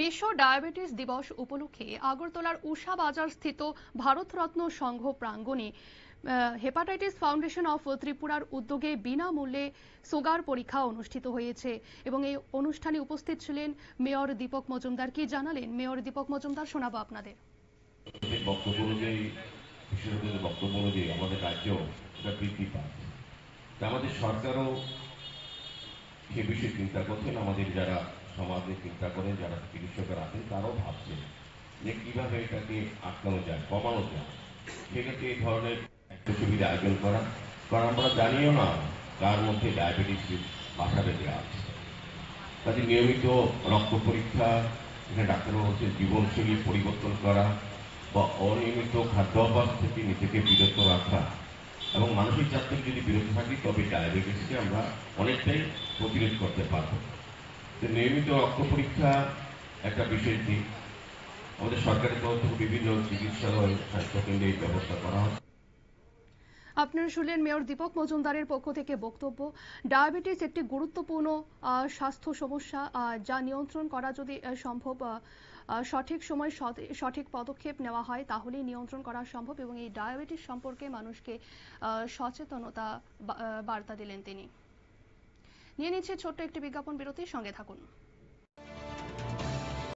বিশ্ব ডায়াবেটিস দিবস উপলক্ষে আগরতলার উষা বাজার স্থিত ভারতরত্ন সংঘ প্রাঙ্গণে হেপাটাইটিস ফাউন্ডেশন অফ ত্রিপুরার উদ্যোগে বিনামূল্যে সুগার পরীক্ষা অনুষ্ঠিত হয়েছে এবং এই অনুষ্ঠানে উপস্থিত ছিলেন মেয়র দীপক মজুমদার। কি জানালেন মেয়র দীপক মজুমদার, শোনাবো আপনাদের। বক্তব্য অনুযায়ী বিশেষজ্ঞদের বক্তব্য অনুযায়ী আমাদের রাজ্য বৃদ্ধি পাচ্ছে, আমাদের সরকারও সে বিষয়ে চিন্তা করছেন। আমাদের যারা সমাজে চিন্তা করেন, যারা চিকিৎসকেরা আছেন, তারাও ভাবছেন যে কিভাবে এটাকে আটকানো যায়, কমানো যায়। সেক্ষেত্রে এই ধরনের একটা সুবিধা আয়োজন করা, কারণ আমরা জানিও না কার মধ্যে ডায়াবেটিস বাসা বেঁধে আছে। কাজে নিয়মিত রক্ত পরীক্ষা, এখানে ডাক্তারবাবু হচ্ছে জীবনশৈলী পরিবর্তন করা বা অনিয়মিত খাদ্যাভ্যাস থেকে নিজেকে বিরত রাখা এবং মানসিক চাপ থেকে যদি বিরত থাকি তবে ডায়াবেটিসকে আমরা অনেকটাই প্রতিরোধ করতে পারব। নিয়মিত রক্ত পরীক্ষা একটা বিশেষ দিক। আমাদের সরকারের তরফ থেকে বিভিন্ন চিকিৎসালয়, স্বাস্থ্যকেন্দ্রে এই ব্যবস্থা করা হয়। আপনারা শুনলেন মেয়র দীপক মজুমদারের পক্ষ থেকে বক্তব্য। ডায়াবেটিস একটি গুরুত্বপূর্ণ স্বাস্থ্য সমস্যা, যা নিয়ন্ত্রণ করা যদি সম্ভব, সঠিক সময় সঠিক পদক্ষেপ নেওয়া হয় তাহলেই নিয়ন্ত্রণ করা সম্ভব এবং এই ডায়াবেটিস সম্পর্কে মানুষকে সচেতনতা বার্তা দিলেন তিনি। নিয়ে নিচ্ছে ছোট্ট একটি বিজ্ঞাপন বিরতি, সঙ্গে থাকুন।